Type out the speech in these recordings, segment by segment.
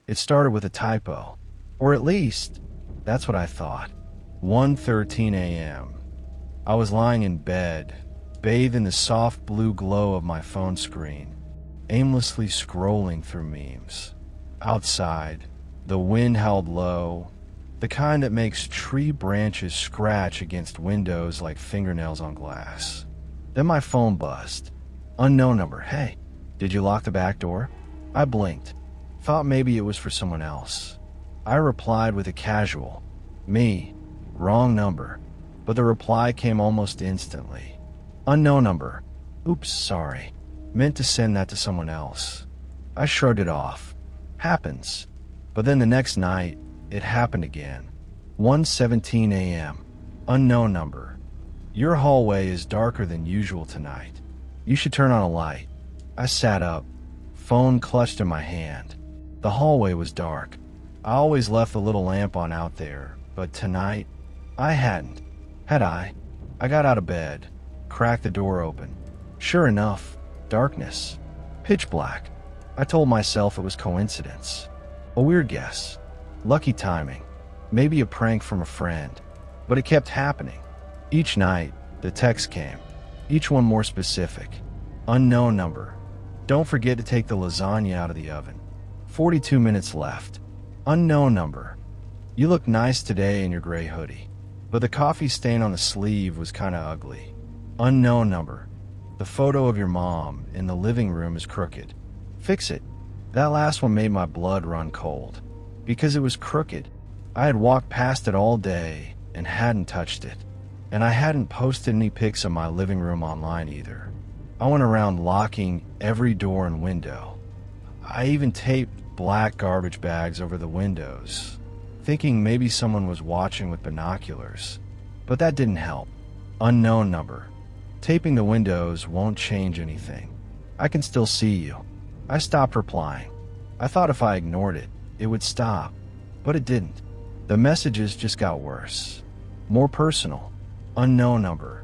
It started with a typo. Or at least, that's what I thought. 1:13 a.m. I was lying in bed, bathed in the soft blue glow of my phone screen, aimlessly scrolling through memes. Outside, the wind howled low, the kind that makes tree branches scratch against windows like fingernails on glass. Then my phone buzzed. Unknown number. Hey, did you lock the back door? I blinked. Thought maybe it was for someone else. I replied with a casual, me, wrong number. But the reply came almost instantly. Unknown number. Oops, sorry. Meant to send that to someone else. I shrugged it off. Happens. But then the next night, it happened again. 1:17 a.m. Unknown number. Your hallway is darker than usual tonight. You should turn on a light. I sat up, phone clutched in my hand. The hallway was dark. I always left the little lamp on out there, but tonight, I hadn't. Had I? I got out of bed, cracked the door open. Sure enough, darkness. Pitch black. I told myself it was coincidence. A weird guess. Lucky timing. Maybe a prank from a friend. But it kept happening. Each night, the text came. Each one more specific. Unknown number. Don't forget to take the lasagna out of the oven. 42 minutes left. Unknown number. You look nice today in your gray hoodie, but the coffee stain on the sleeve was kinda ugly. Unknown number. The photo of your mom in the living room is crooked. Fix it. That last one made my blood run cold. Because it was crooked. I had walked past it all day and hadn't touched it. And I hadn't posted any pics of my living room online either. I went around locking every door and window. I even taped black garbage bags over the windows, thinking maybe someone was watching with binoculars. But that didn't help. Unknown number. Taping the windows won't change anything. I can still see you. I stopped replying. I thought if I ignored it, it would stop. But it didn't. The messages just got worse. More personal. Unknown number.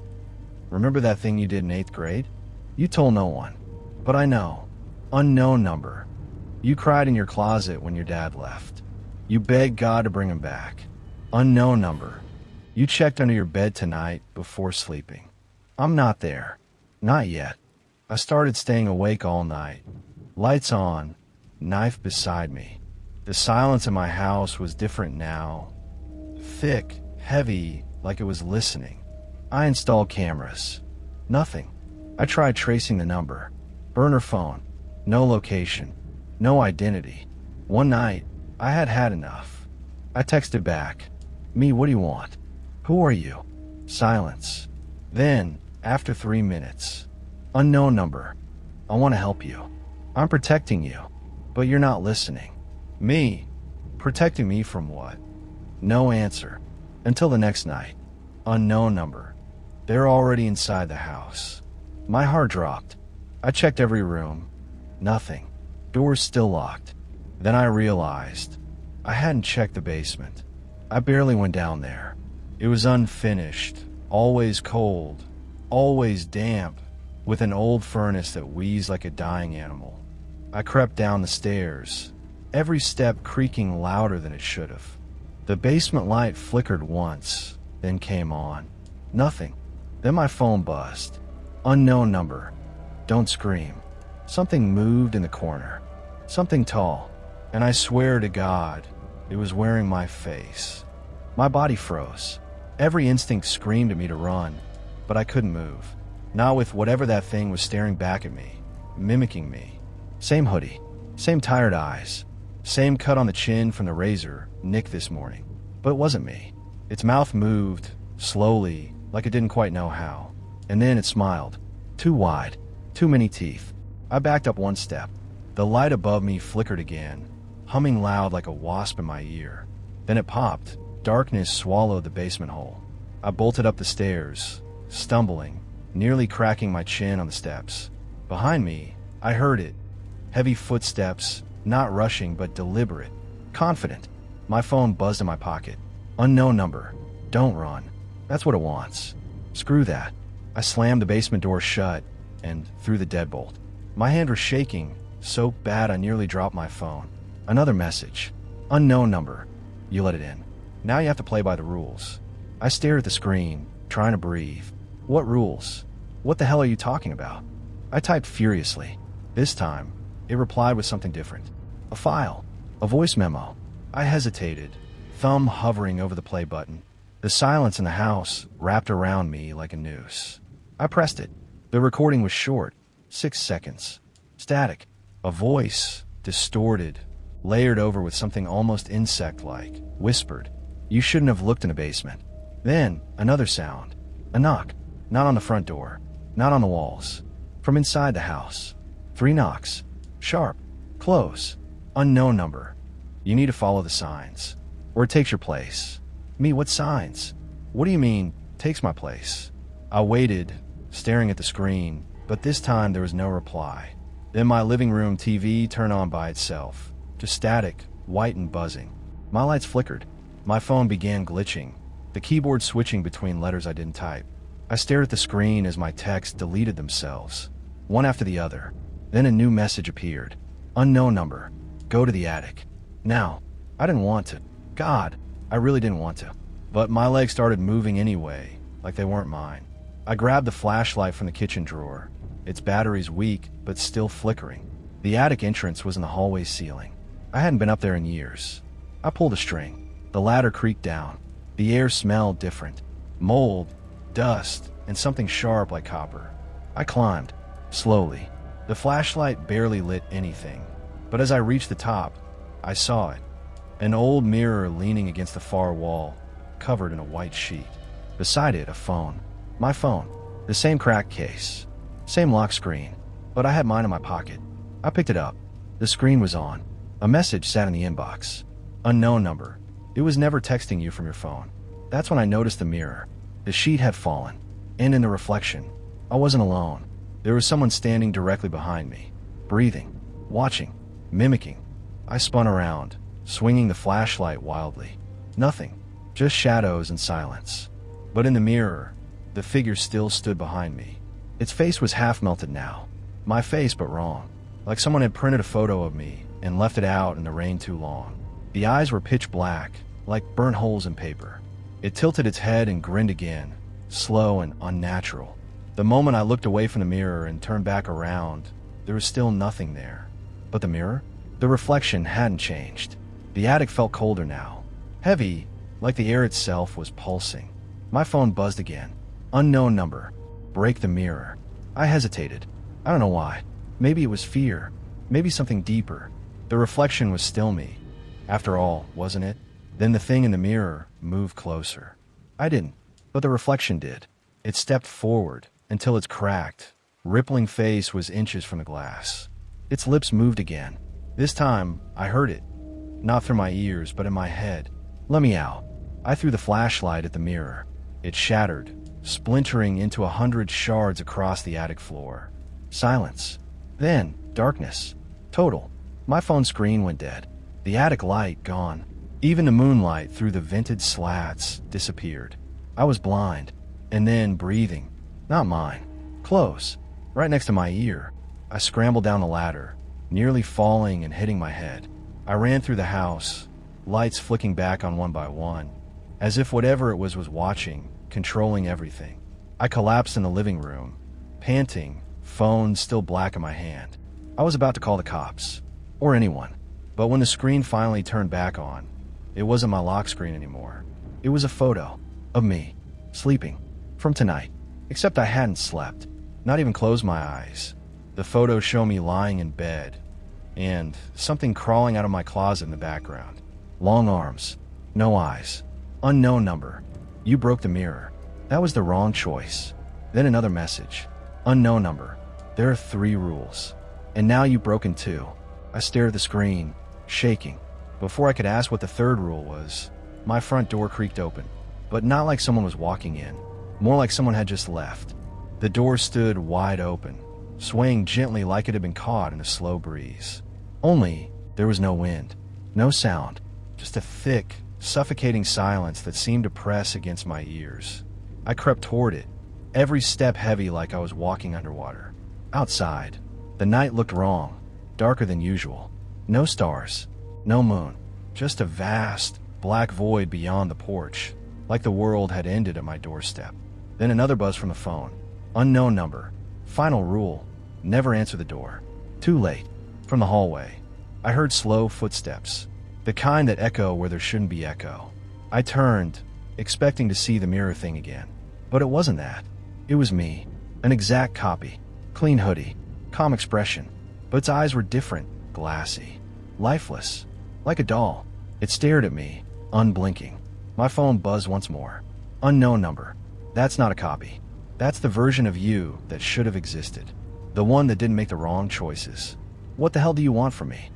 Remember that thing you did in 8th grade? You told no one. But I know. Unknown number. You cried in your closet when your dad left. You begged God to bring him back. Unknown number. You checked under your bed tonight before sleeping. I'm not there. Not yet. I started staying awake all night. Lights on, knife beside me. The silence in my house was different now. Thick, heavy, like it was listening. I installed cameras. Nothing. I tried tracing the number. Burner phone. No location. No identity. One night, I had had enough. I texted back. Me, what do you want? Who are you? Silence. Then, after 3 minutes. Unknown number. I want to help you. I'm protecting you. But you're not listening. Me? Protecting me from what? No answer. Until the next night. Unknown number. They're already inside the house. My heart dropped. I checked every room. Nothing. Doors still locked. Then I realized I hadn't checked the basement. I barely went down there. It was unfinished, always cold, always damp, with an old furnace that wheezed like a dying animal. I crept down the stairs, every step creaking louder than it should have. The basement light flickered once, then came on. Nothing. Then my phone buzzed. Unknown number. Don't scream. Something moved in the corner. Something tall. And I swear to God, it was wearing my face. My body froze. Every instinct screamed at me to run, but I couldn't move. Not with whatever that thing was staring back at me, mimicking me. Same hoodie, same tired eyes, same cut on the chin from the razor nicked this morning. But it wasn't me. Its mouth moved, slowly, like it didn't quite know how. And then it smiled. Too wide, too many teeth. I backed up one step. The light above me flickered again, humming loud like a wasp in my ear. Then it popped. Darkness swallowed the basement hole. I bolted up the stairs, stumbling, nearly cracking my chin on the steps. Behind me, I heard it. Heavy footsteps, not rushing but deliberate, confident. My phone buzzed in my pocket. Unknown number. Don't run. That's what it wants. Screw that. I slammed the basement door shut and threw the deadbolt. My hand was shaking, so bad I nearly dropped my phone. Another message. Unknown number. You let it in. Now you have to play by the rules. I stared at the screen, trying to breathe. What rules? What the hell are you talking about? I typed furiously. This time, it replied with something different. A file. A voice memo. I hesitated, thumb hovering over the play button. The silence in the house wrapped around me like a noose. I pressed it. The recording was short. 6 seconds. Static. A voice, distorted, layered over with something almost insect-like, whispered, "You shouldn't have looked in a basement." Then, another sound. A knock. Not on the front door. Not on the walls. From inside the house. 3 knocks. Sharp. Close. Unknown number. You need to follow the signs, or it takes your place. Me, what signs? What do you mean, takes my place? I waited, staring at the screen, but this time there was no reply. Then my living room TV turned on by itself, just static, white and buzzing. My lights flickered. My phone began glitching, the keyboard switching between letters I didn't type. I stared at the screen as my texts deleted themselves, one after the other. Then a new message appeared. Unknown number. Go to the attic. Now. I didn't want to. God, I really didn't want to. But my legs started moving anyway, like they weren't mine. I grabbed the flashlight from the kitchen drawer. Its batteries weak, but still flickering. The attic entrance was in the hallway ceiling. I hadn't been up there in years. I pulled a string. The ladder creaked down. The air smelled different. Mold, dust, and something sharp like copper. I climbed, slowly. The flashlight barely lit anything. But as I reached the top, I saw it. An old mirror leaning against the far wall, covered in a white sheet. Beside it, a phone. My phone. The same cracked case. Same lock screen. But I had mine in my pocket. I picked it up. The screen was on. A message sat in the inbox. Unknown number. It was never texting you from your phone. That's when I noticed the mirror. The sheet had fallen. And in the reflection, I wasn't alone. There was someone standing directly behind me. Breathing. Watching. Mimicking. I spun around, swinging the flashlight wildly. Nothing. Just shadows and silence. But in the mirror, the figure still stood behind me. Its face was half melted now. My face, but wrong. Like someone had printed a photo of me and left it out in the rain too long. The eyes were pitch black, like burnt holes in paper. It tilted its head and grinned again, slow and unnatural. The moment I looked away from the mirror and turned back around, there was still nothing there. But the mirror? The reflection hadn't changed. The attic felt colder now. Heavy, like the air itself was pulsing. My phone buzzed again. Unknown number. Break the mirror. I hesitated. I don't know why. Maybe it was fear. Maybe something deeper. The reflection was still me. After all, wasn't it? Then the thing in the mirror moved closer. I didn't, but the reflection did. It stepped forward until its cracked, rippling face was inches from the glass. Its lips moved again. This time, I heard it. Not through my ears, but in my head. Let me out. I threw the flashlight at the mirror. It shattered, splintering into 100 shards across the attic floor. Silence. Then, darkness. Total. My phone screen went dead. The attic light gone. Even the moonlight through the vented slats disappeared. I was blind. And then breathing. Not mine. Close. Right next to my ear. I scrambled down the ladder, nearly falling and hitting my head. I ran through the house, lights flicking back on one by one, as if whatever it was watching, controlling everything. I collapsed in the living room, panting, phone still black in my hand. I was about to call the cops, or anyone. But when the screen finally turned back on, it wasn't my lock screen anymore. It was a photo of me, sleeping, from tonight. Except I hadn't slept, not even closed my eyes. The photo showed me lying in bed, and something crawling out of my closet in the background. Long arms, no eyes. Unknown number. You broke the mirror. That was the wrong choice. Then another message. Unknown number. There are 3 rules. And now you've broken 2. I stared at the screen, shaking. Before I could ask what the 3rd rule was, my front door creaked open. But not like someone was walking in. More like someone had just left. The door stood wide open, swaying gently like it had been caught in a slow breeze. Only, there was no wind, no sound, just a thick, suffocating silence that seemed to press against my ears. I crept toward it, every step heavy like I was walking underwater. Outside, the night looked wrong, darker than usual. No stars, No moon. Just a vast, black void beyond the porch, like the world had ended at my doorstep. Then another buzz from the phone. Unknown number. Final rule. Never answer the door. Too late. From the hallway, I heard slow footsteps. The kind that echo where there shouldn't be echo. I turned, expecting to see the mirror thing again. But it wasn't that. It was me. An exact copy. Clean hoodie. Calm expression. But its eyes were different. Glassy. Lifeless. Like a doll. It stared at me, unblinking. My phone buzzed once more. Unknown number. That's not a copy. That's the version of you that should have existed. The one that didn't make the wrong choices. What the hell do you want from me?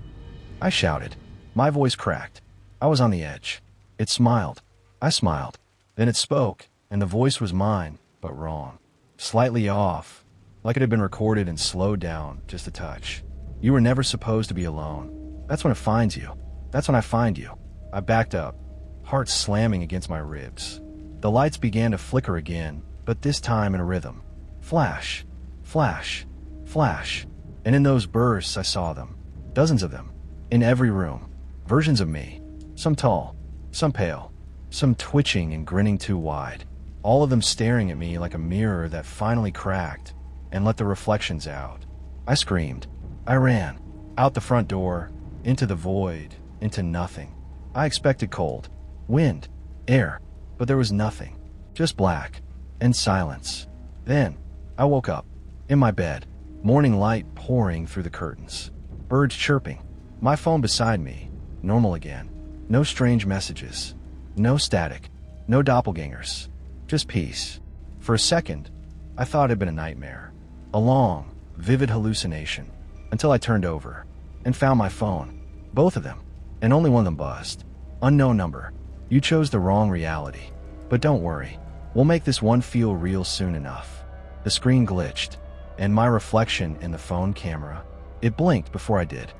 I shouted. My voice cracked. I was on the edge. It smiled. I smiled. Then it spoke, and the voice was mine, but wrong. Slightly off, like it had been recorded and slowed down just a touch. You were never supposed to be alone. That's when it finds you. That's when I find you. I backed up, heart slamming against my ribs. The lights began to flicker again, but this time in a rhythm. Flash, flash, flash. And in those bursts I saw them. Dozens of them. In every room. Versions of me. Some tall, some pale, some twitching and grinning too wide. All of them staring at me like a mirror that finally cracked and let the reflections out. I screamed. I ran. Out the front door, into the void, into nothing. I expected cold, wind, air, but there was nothing. Just black and silence. Then, I woke up. In my bed. Morning light pouring through the curtains. Birds chirping. My phone beside me. Normal again. No strange messages. No static. No doppelgangers. Just peace. For a second, I thought it had been a nightmare. A long, vivid hallucination. Until I turned over and found my phone. Both of them. And only one of them buzzed. Unknown number. You chose the wrong reality. But don't worry. We'll make this one feel real soon enough. The screen glitched, and my reflection in the phone camera, it blinked before I did.